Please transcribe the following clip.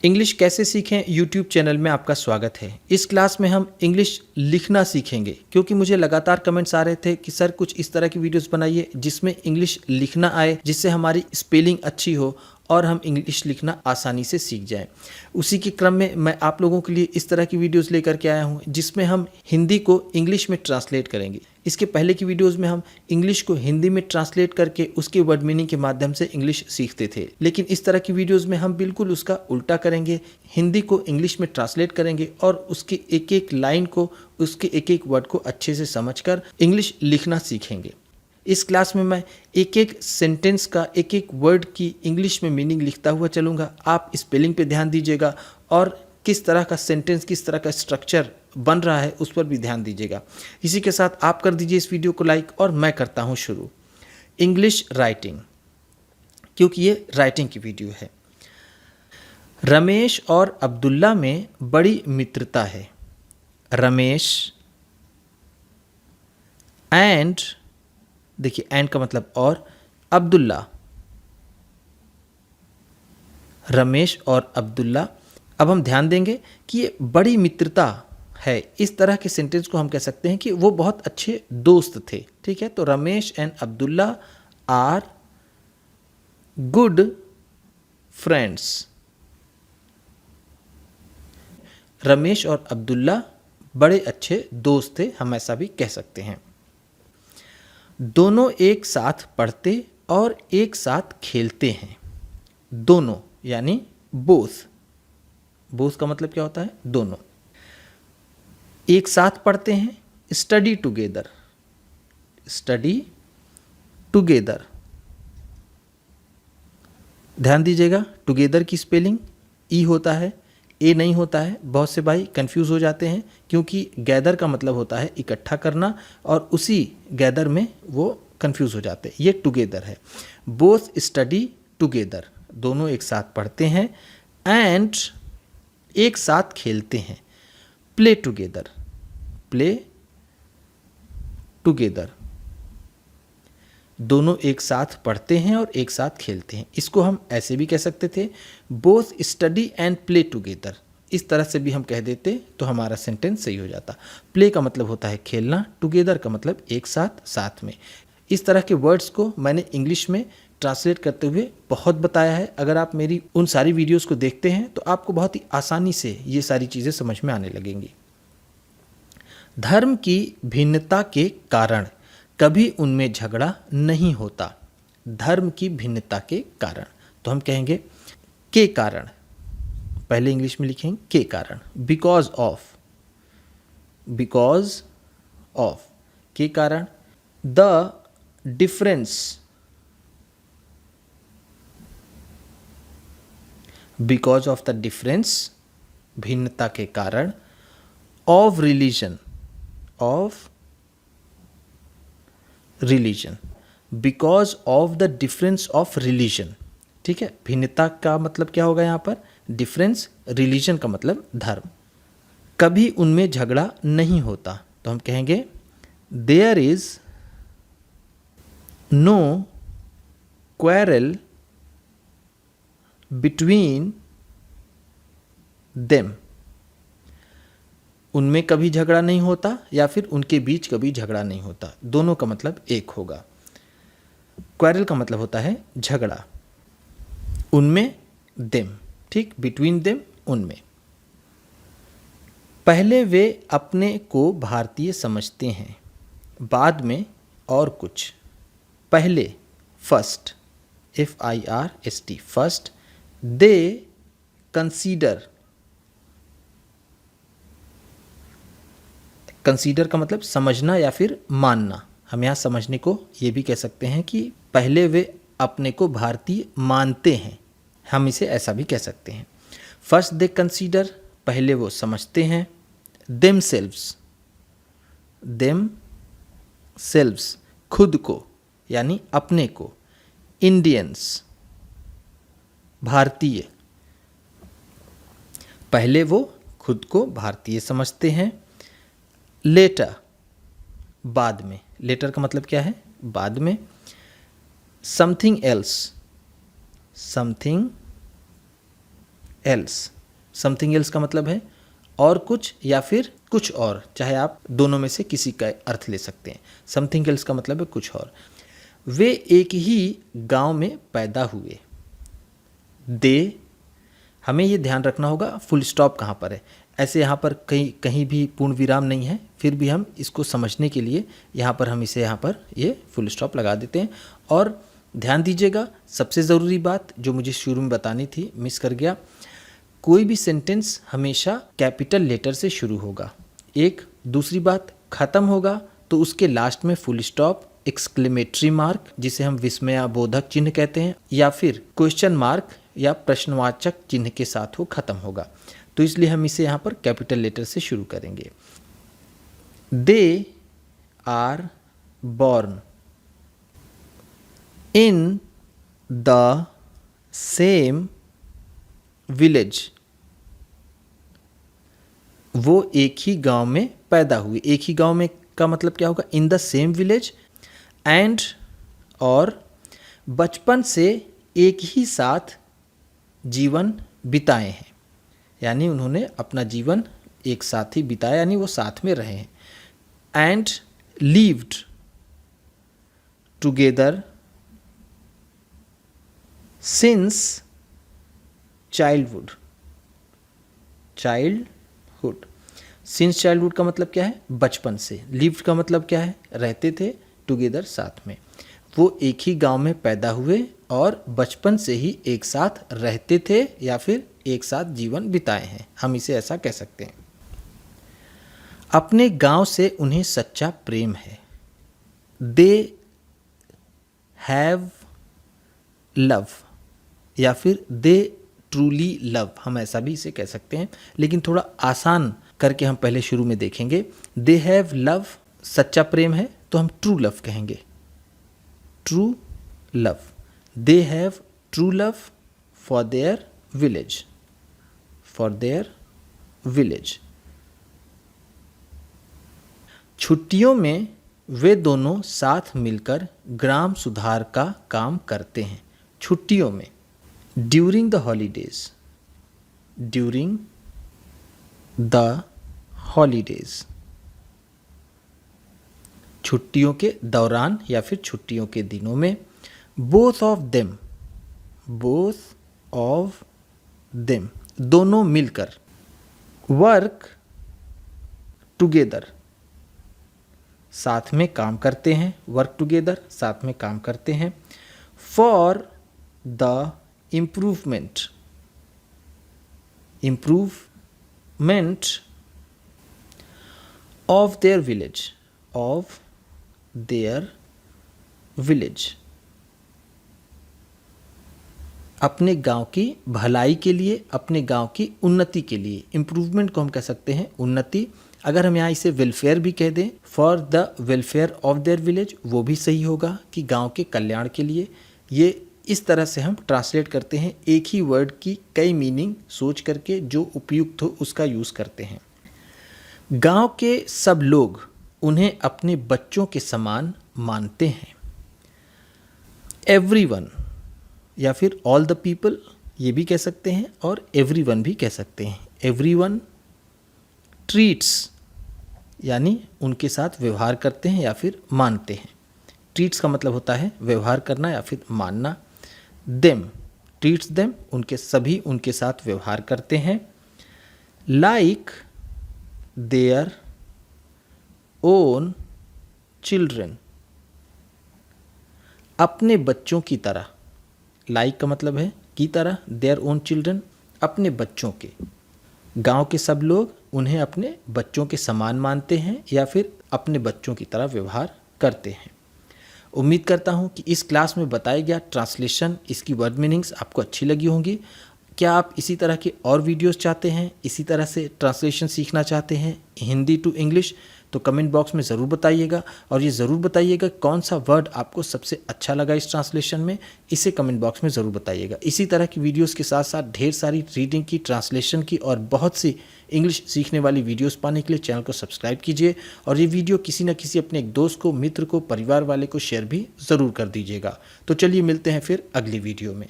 English कैसे सीखें YouTube channel में आपका स्वागत है। इस क्लास में हम इंग्लिश लिखना सीखेंगे, क्योंकि मुझे लगातार कमेंट्स आ रहे थे कि सर कुछ इस तरह की वीडियोस बनाइए जिसमें इंग्लिश लिखना आए, जिससे हमारी स्पेलिंग अच्छी हो और हम इंग्लिश लिखना आसानी से सीख जाएं। उसी के क्रम में मैं आप लोगों के लिए इस तरह की वीडियोस लेकर के आया हूं जिसमें हम हिंदी को इंग्लिश में ट्रांसलेट करेंगे। इसके पहले की वीडियोस में हम इंग्लिश को हिंदी में ट्रांसलेट करके उसके वर्ड मीनिंग के माध्यम से इंग्लिश सीखते थे, लेकिन इस तरह की वीडियोस में हम बिल्कुल उसका उल्टा करेंगे। हिंदी को इंग्लिश में ट्रांसलेट करेंगे और उसकी एक एक लाइन को, उसके एक एक वर्ड को अच्छे से समझकर इंग्लिश लिखना सीखेंगे। इस क्लास में मैं एक एक सेंटेंस का, एक एक वर्ड की इंग्लिश में मीनिंग लिखता हुआ चलूँगा। आप स्पेलिंग पे ध्यान दीजिएगा और किस तरह का सेंटेंस, किस तरह का स्ट्रक्चर बन रहा है उस पर भी ध्यान दीजिएगा। इसी के साथ आप कर दीजिए इस वीडियो को लाइक और मैं करता हूँ शुरू। इंग्लिश राइटिंग, क्योंकि ये राइटिंग की वीडियो है। रमेश और अब्दुल्ला में बड़ी मित्रता है। रमेश एंड, देखिए एंड का मतलब और, अब्दुल्ला, रमेश और अब्दुल्ला। अब हम ध्यान देंगे कि ये बड़ी मित्रता है। इस तरह के सेंटेंस को हम कह सकते हैं कि वो बहुत अच्छे दोस्त थे। ठीक है, तो Ramesh and Abdullah are good friends. Ramesh और अब्दुल्ला बड़े अच्छे दोस्त थे, हम ऐसा भी कह सकते हैं। दोनों एक साथ पढ़ते और एक साथ खेलते हैं। दोनों यानी बोथ। बोथ का मतलब क्या होता है? दोनों। एक साथ पढ़ते हैं, स्टडी टुगेदर। स्टडी टुगेदर, ध्यान दीजिएगा टुगेदर की स्पेलिंग ई होता है, ए नहीं होता है। बहुत से भाई कंफ्यूज हो जाते हैं, क्योंकि गैदर का मतलब होता है इकट्ठा करना और उसी गैदर में वो कंफ्यूज हो जाते हैं। ये टुगेदर है। बोथ स्टडी टुगेदर, दोनों एक साथ पढ़ते हैं, एंड एक साथ खेलते हैं। प्ले टुगेदर, प्ले टुगेदर, दोनों एक साथ पढ़ते हैं और एक साथ खेलते हैं। इसको हम ऐसे भी कह सकते थे, both study and play together. इस तरह से भी हम कह देते तो हमारा सेंटेंस सही हो जाता। प्ले का मतलब होता है खेलना, टुगेदर का मतलब एक साथ, साथ में। इस तरह के वर्ड्स को मैंने इंग्लिश में ट्रांसलेट करते हुए बहुत बताया है। अगर आप मेरी उन सारी वीडियोस को देखते हैं तो आपको बहुत ही आसानी से ये सारी चीज़ें समझ में आने लगेंगी। धर्म की भिन्नता के कारण कभी उनमें झगड़ा नहीं होता। धर्म की भिन्नता के कारण, तो हम कहेंगे के कारण। पहले इंग्लिश में लिखेंगे के कारण, बिकॉज ऑफ, बिकॉज ऑफ, के कारण। The difference, because of the difference, भिन्नता के कारण। Of religion, of religion, because of the difference of religion. ठीक है, भिन्नता का मतलब क्या होगा यहाँ पर? डिफरेंस, रिलीजन का मतलब धर्म। कभी उनमें झगड़ा नहीं होता, तो हम कहेंगे there is no quarrel between them. उनमें कभी झगड़ा नहीं होता या फिर उनके बीच कभी झगड़ा नहीं होता, दोनों का मतलब एक होगा। क्वेरल का मतलब होता है झगड़ा, उनमें देम, ठीक, बिटवीन देम, उनमें। पहले वे अपने को भारतीय समझते हैं, बाद में और कुछ। पहले, फर्स्ट, FIRST, फर्स्ट। दे कंसीडर, कंसीडर का मतलब समझना या फिर मानना। हम यहाँ समझने को ये भी कह सकते हैं कि पहले वे अपने को भारतीय मानते हैं, हम इसे ऐसा भी कह सकते हैं। फर्स्ट दे कंसीडर, पहले वो समझते हैं। देम सेल्व्स, देम सेल्व्स, खुद को यानी अपने को। इंडियंस, भारतीय, पहले वो खुद को भारतीय समझते हैं। लेटर, बाद में। लेटर का मतलब क्या है? बाद में। Something else, something else, something else का मतलब है और कुछ या फिर कुछ और, चाहे आप दोनों में से किसी का अर्थ ले सकते हैं। समथिंग एल्स का मतलब है कुछ और। वे एक ही गांव में पैदा हुए। दे, हमें ये ध्यान रखना होगा फुल स्टॉप कहाँ पर है। ऐसे यहाँ पर कहीं भी पूर्ण विराम नहीं है, फिर भी हम इसको समझने के लिए यहाँ पर हम इसे यहाँ पर ये फुल स्टॉप लगा देते हैं। और ध्यान दीजिएगा, सबसे ज़रूरी बात जो मुझे शुरू में बतानी थी, मिस कर गया, कोई भी सेंटेंस हमेशा कैपिटल लेटर से शुरू होगा। एक दूसरी बात, ख़त्म होगा तो उसके लास्ट में फुल स्टॉप, एक्सक्लेमेटरी मार्क जिसे हम विस्मयाबोधक चिन्ह कहते हैं, या फिर क्वेश्चन मार्क या प्रश्नवाचक चिन्ह के साथ वो ख़त्म होगा। तो इसलिए हम इसे यहाँ पर कैपिटल लेटर से शुरू करेंगे। They are born in the same village. वो एक ही गांव में पैदा हुए। एक ही गांव में का मतलब क्या होगा? इन द सेम विलेज एंड, और बचपन से एक ही साथ जीवन बिताए हैं, यानी उन्होंने अपना जीवन एक साथ ही बिताया, यानी वो साथ में रहे हैं। And lived together since childhood. Childhood, since childhood का मतलब क्या है? बचपन से। लिव्ड का मतलब क्या है? रहते थे। टुगेदर, साथ में। वो एक ही गांव में पैदा हुए और बचपन से ही एक साथ रहते थे या फिर एक साथ जीवन बिताए हैं, हम इसे ऐसा कह सकते हैं। अपने गांव से उन्हें सच्चा प्रेम है। दे हैव लव, या फिर दे ट्रूली लव, हम ऐसा भी इसे कह सकते हैं, लेकिन थोड़ा आसान करके हम पहले शुरू में देखेंगे। दे हैव लव, सच्चा प्रेम है, तो हम ट्रू लव कहेंगे। True love, they have true love for their village, for their village. छुट्टियों में वे दोनों साथ मिलकर ग्राम सुधार का काम करते हैं। छुट्टियों में, during the holidays, during the holidays, छुट्टियों के दौरान या फिर छुट्टियों के दिनों में। Both of them, both of them, दोनों मिलकर। वर्क टुगेदर, साथ में काम करते हैं। वर्क टुगेदर, साथ में काम करते हैं। For the improvement, improvement of their village, of their village, अपने गांव की भलाई के लिए, अपने गांव की उन्नति के लिए। इम्प्रूवमेंट को हम कह सकते हैं उन्नति। अगर हम यहाँ इसे वेलफेयर भी कह दें, for the welfare of their village, वो भी सही होगा कि गांव के कल्याण के लिए। ये इस तरह से हम ट्रांसलेट करते हैं, एक ही वर्ड की कई मीनिंग सोच करके जो उपयुक्त हो उसका यूज़ करते हैं। गांव के सब लोग उन्हें अपने बच्चों के समान मानते हैं। एवरीवन या फिर ऑल द पीपल, ये भी कह सकते हैं, और एवरीवन भी कह सकते हैं। एवरीवन ट्रीट्स, यानी उनके साथ व्यवहार करते हैं या फिर मानते हैं। ट्रीट्स का मतलब होता है व्यवहार करना या फिर मानना। देम, ट्रीट्स देम, उनके सभी उनके साथ व्यवहार करते हैं। लाइक देयर ओन चिल्ड्रन, अपने बच्चों की तरह। लाइक का मतलब है की तरह, देयर ओन चिल्ड्रन, अपने बच्चों के। गांव के सब लोग उन्हें अपने बच्चों के समान मानते हैं या फिर अपने बच्चों की तरह व्यवहार करते हैं। उम्मीद करता हूं कि इस क्लास में बताया गया ट्रांसलेशन, इसकी वर्ड मीनिंग्स आपको अच्छी लगी होंगी। क्या आप इसी तरह के और वीडियोस चाहते हैं, इसी तरह से ट्रांसलेशन सीखना चाहते हैं हिंदी टू इंग्लिश, तो कमेंट बॉक्स में ज़रूर बताइएगा। और ये ज़रूर बताइएगा कौन सा वर्ड आपको सबसे अच्छा लगा इस ट्रांसलेशन में, इसे कमेंट बॉक्स में ज़रूर बताइएगा। इसी तरह की वीडियोस के साथ साथ ढेर सारी रीडिंग की, ट्रांसलेशन की और बहुत सी इंग्लिश सीखने वाली वीडियोस पाने के लिए चैनल को सब्सक्राइब कीजिए। और ये वीडियो किसी न किसी अपने एक दोस्त को, मित्र को, परिवार वाले को शेयर भी ज़रूर कर दीजिएगा। तो चलिए मिलते हैं फिर अगली वीडियो में।